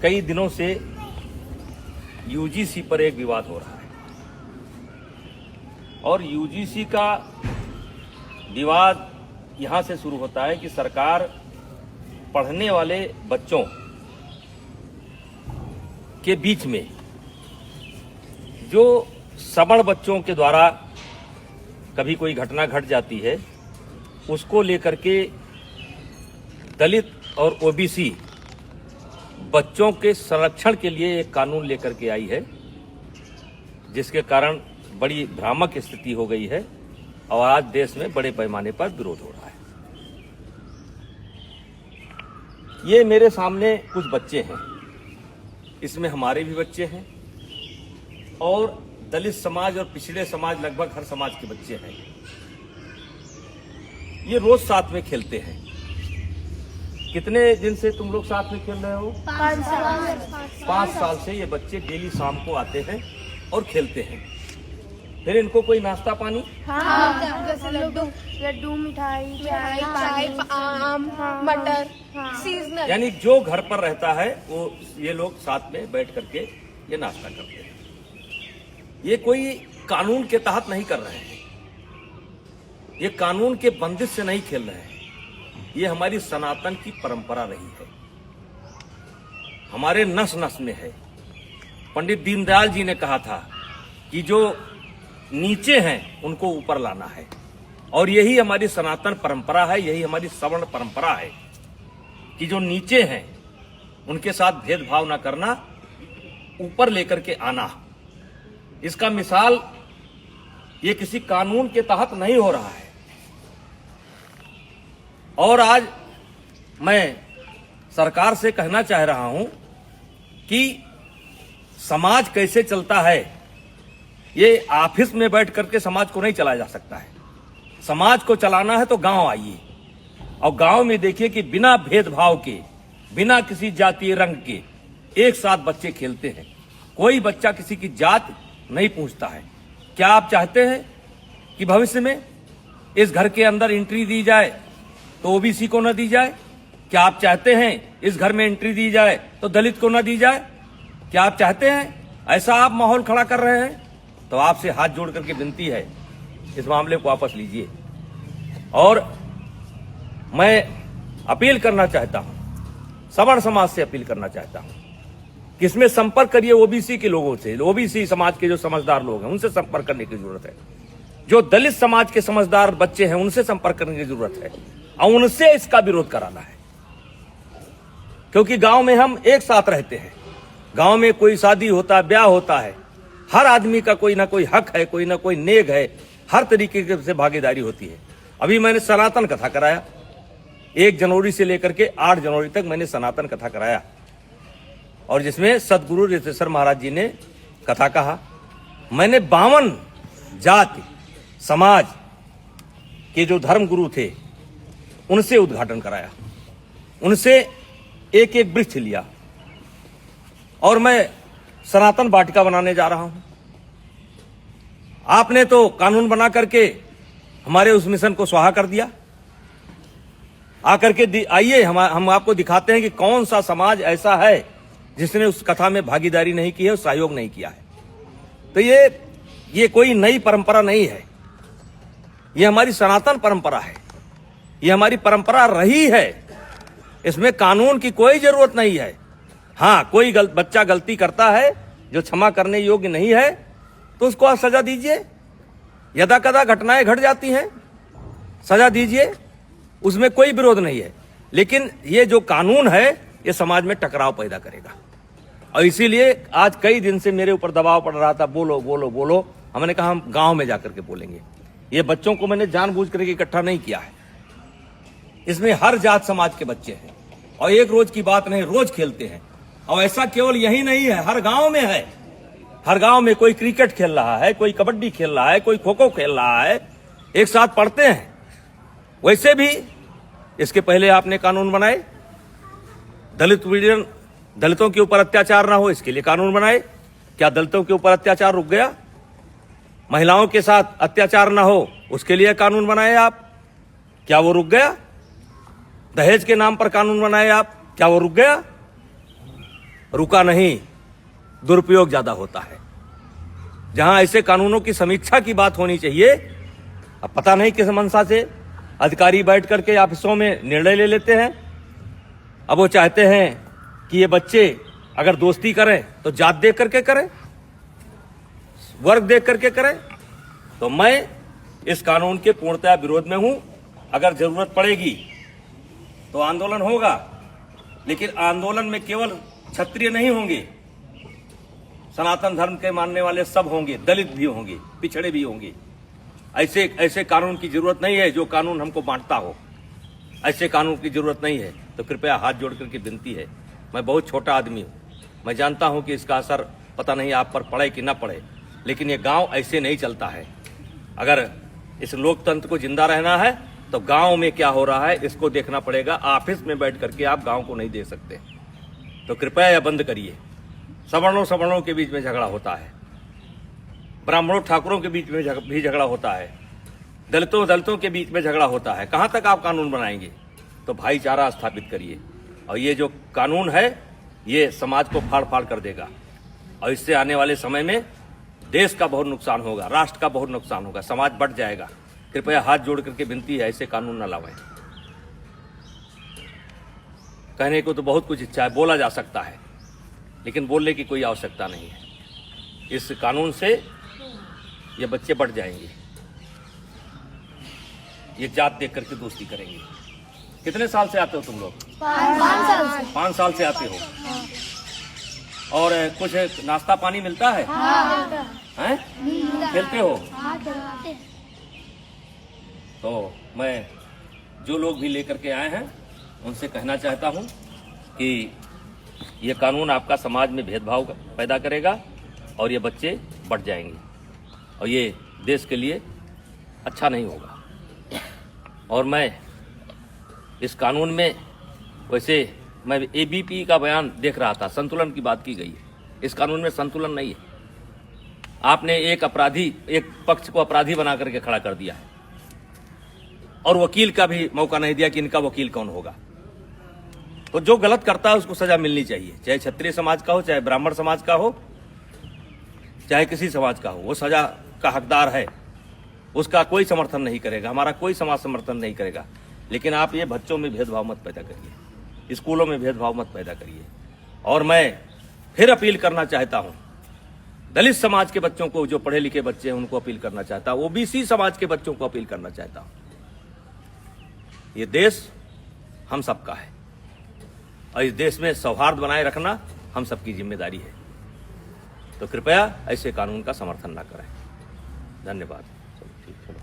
कई दिनों से यूजीसी पर एक विवाद हो रहा है और यूजीसी का विवाद यहां से शुरू होता है कि सरकार पढ़ने वाले बच्चों के बीच में जो सवर्ण बच्चों के द्वारा कभी कोई घटना घट जाती है उसको लेकर के दलित और ओबीसी बच्चों के संरक्षण के लिए एक कानून लेकर के आई है, जिसके कारण बड़ी भ्रामक स्थिति हो गई है और आज देश में बड़े पैमाने पर विरोध हो रहा है। ये मेरे सामने कुछ बच्चे हैं, इसमें हमारे भी बच्चे हैं और दलित समाज और पिछड़े समाज लगभग हर समाज के बच्चे हैं। ये रोज साथ में खेलते हैं। कितने दिन से तुम लोग साथ में खेल रहे हो? 5 साल से ये बच्चे डेली शाम को आते हैं और खेलते हैं। फिर इनको कोई नाश्ता पानी? हाँ, जैसे लड्डू मिठाई चाय आम मटर सीजनल, यानी जो घर पर रहता है वो ये लोग साथ में बैठ करके ये नाश्ता करते हैं। ये कोई कानून के तहत नहीं कर रहे हैं, ये कानून के बंदिश से नहीं खेल रहे हैं। ये हमारी सनातन की परंपरा रही है, हमारे नस नस में है। पंडित दीनदयाल जी ने कहा था कि जो नीचे हैं उनको ऊपर लाना है और यही हमारी सनातन परंपरा है, यही हमारी सवर्ण परंपरा है कि जो नीचे हैं उनके साथ भेदभाव न करना, ऊपर लेकर के आना। इसका मिसाल ये किसी कानून के तहत नहीं हो रहा है। और आज मैं सरकार से कहना चाह रहा हूं कि समाज कैसे चलता है, ये ऑफिस में बैठ करके समाज को नहीं चलाया जा सकता है। समाज को चलाना है तो गांव आइए और गांव में देखिए कि बिना भेदभाव के, बिना किसी जातीय रंग के एक साथ बच्चे खेलते हैं। कोई बच्चा किसी की जात नहीं पूछता है। क्या आप चाहते हैं कि भविष्य में इस घर के अंदर एंट्री दी जाए तो ओबीसी को न दी जाए? क्या आप चाहते हैं इस घर में एंट्री दी जाए तो दलित को न दी जाए? क्या आप चाहते हैं ऐसा आप माहौल खड़ा कर रहे हैं? तो आपसे हाथ जोड़ करके विनती है, इस मामले को वापस लीजिए। और मैं अपील करना चाहता हूं, सवर्ण समाज से अपील करना चाहता हूं कि इसमें संपर्क करिए ओबीसी के लोगों से। ओबीसी समाज के जो समझदार लोग हैं उनसे संपर्क करने की जरूरत है। जो दलित समाज के समझदार बच्चे हैं उनसे संपर्क करने की जरूरत है और उनसे इसका विरोध कराना है, क्योंकि गांव में हम एक साथ रहते हैं। गांव में कोई शादी होता है, ब्याह होता है, हर आदमी का कोई ना कोई हक है, कोई ना कोई नेग है, हर तरीके से भागीदारी होती है। अभी मैंने सनातन कथा कराया, 1 जनवरी से लेकर के 8 जनवरी तक मैंने सनातन कथा कराया और जिसमें सदगुरु रितेश्वर महाराज जी ने कथा कहा। मैंने 52 जाति समाज के जो धर्म गुरु थे उनसे उद्घाटन कराया, उनसे एक एक वृक्ष लिया और मैं सनातन वाटिका बनाने जा रहा हूं। आपने तो कानून बना करके हमारे उस मिशन को स्वाहा कर दिया। आकर के आइए हम आपको दिखाते हैं कि कौन सा समाज ऐसा है जिसने उस कथा में भागीदारी नहीं की है, सहयोग नहीं किया है। तो ये कोई नई परंपरा नहीं है, ये हमारी सनातन परंपरा है, ये हमारी परंपरा रही है। इसमें कानून की कोई जरूरत नहीं है। हाँ, कोई बच्चा गलती करता है जो क्षमा करने योग्य नहीं है तो उसको आप सजा दीजिए। यदा कदा घटनाएं घट जाती हैं, सजा दीजिए, उसमें कोई विरोध नहीं है। लेकिन ये जो कानून है ये समाज में टकराव पैदा करेगा और इसीलिए आज कई दिन से मेरे ऊपर दबाव पड़ रहा था, बोलो बोलो बोलो। हमने कहा हम गांव में जाकर के बोलेंगे। ये बच्चों को मैंने जानबूझ करके इकट्ठा नहीं किया है, इसमें हर जात समाज के बच्चे हैं और एक रोज की बात नहीं, रोज खेलते हैं। और ऐसा केवल यही नहीं है, हर गांव में है। हर गांव में कोई क्रिकेट खेल रहा है, कोई कबड्डी खेल रहा है, कोई खो खो खेल रहा है, एक साथ पढ़ते हैं। वैसे भी इसके पहले आपने कानून बनाए, दलितों के ऊपर अत्याचार ना हो इसके लिए कानून बनाए। क्या दलितों के ऊपर अत्याचार रुक गया? महिलाओं के साथ अत्याचार ना हो उसके लिए कानून बनाए आप, क्या वो रुक गया? दहेज के नाम पर कानून बनाए आप, क्या वो रुक गया? रुका नहीं, दुरुपयोग ज्यादा होता है। जहां ऐसे कानूनों की समीक्षा की बात होनी चाहिए, अब पता नहीं किस मंशा से अधिकारी बैठ करके ऑफिसों में निर्णय ले लेते हैं। अब वो चाहते हैं कि ये बच्चे अगर दोस्ती करें तो जात देख करके करें, वर्ग देख करके करें। तो मैं इस कानून के पूर्णतः विरोध में हूं। अगर जरूरत पड़ेगी तो आंदोलन होगा, लेकिन आंदोलन में केवल क्षत्रिय नहीं होंगे, सनातन धर्म के मानने वाले सब होंगे, दलित भी होंगे, पिछड़े भी होंगे। ऐसे कानून की जरूरत नहीं है जो कानून हमको बांटता हो। ऐसे कानून की जरूरत नहीं है। तो कृपया हाथ जोड़ करके विनती है, मैं बहुत छोटा आदमी हूं, मैं जानता हूं कि इसका असर पता नहीं आप पर पड़े कि ना पड़े, लेकिन ये गांव ऐसे नहीं चलता है। अगर इस लोकतंत्र को जिंदा रहना है तो गांव में क्या हो रहा है इसको देखना पड़ेगा। ऑफिस में बैठ करके आप गांव को नहीं देख सकते। तो कृपया यह बंद करिए। सवर्णों के बीच में झगड़ा होता है, ब्राह्मणों ठाकुरों के बीच में भी झगड़ा होता है, दलितों के बीच में झगड़ा होता है। कहां तक आप कानून बनाएंगे? तो भाईचारा स्थापित करिए। और ये जो कानून है ये समाज को फाड़ फाड़ कर देगा, और इससे आने वाले समय में देश का बहुत नुकसान होगा, राष्ट्र का बहुत नुकसान होगा, समाज बढ़ जाएगा। कृपया हाथ जोड़ करके विनती है, ऐसे कानून न लाएं। कहने को तो बहुत कुछ इच्छा है, बोला जा सकता है, लेकिन बोलने की कोई आवश्यकता नहीं है। इस कानून से ये बच्चे बढ़ जाएंगे, ये जात देख करके दोस्ती करेंगे। कितने साल से आते हो तुम लोग? 5 साल से आते हो। और कुछ नाश्ता पानी मिलता है? हैं? खेलते हो? तो मैं जो लोग भी लेकर के आए हैं उनसे कहना चाहता हूं कि ये कानून आपका समाज में भेदभाव पैदा करेगा और ये बच्चे बढ़ जाएंगे, और ये देश के लिए अच्छा नहीं होगा। और मैं इस कानून में, वैसे मैं एबीपी का बयान देख रहा था, संतुलन की बात की गई है। इस कानून में संतुलन नहीं है। आपने एक पक्ष को अपराधी बना करके खड़ा कर दिया है, और वकील का भी मौका नहीं दिया कि इनका वकील कौन होगा। तो जो गलत करता है उसको सजा मिलनी चाहिए, चाहे क्षत्रिय समाज का हो, चाहे ब्राह्मण समाज का हो, चाहे किसी समाज का हो, वो सजा का हकदार है। उसका कोई समर्थन नहीं करेगा, हमारा कोई समाज समर्थन नहीं करेगा। लेकिन आप ये बच्चों में भेदभाव मत पैदा करिए, स्कूलों में भेदभाव मत पैदा करिए। और मैं फिर अपील करना चाहता हूं दलित समाज के बच्चों को, जो पढ़े लिखे बच्चे हैं उनको अपील करना चाहता हूं, ओबीसी समाज के बच्चों को अपील करना चाहता हूं। ये देश हम सबका है, और इस देश में सौहार्द बनाए रखना हम सबकी जिम्मेदारी है। तो कृपया ऐसे कानून का समर्थन न करें। धन्यवाद। चलो ठीक, चलो।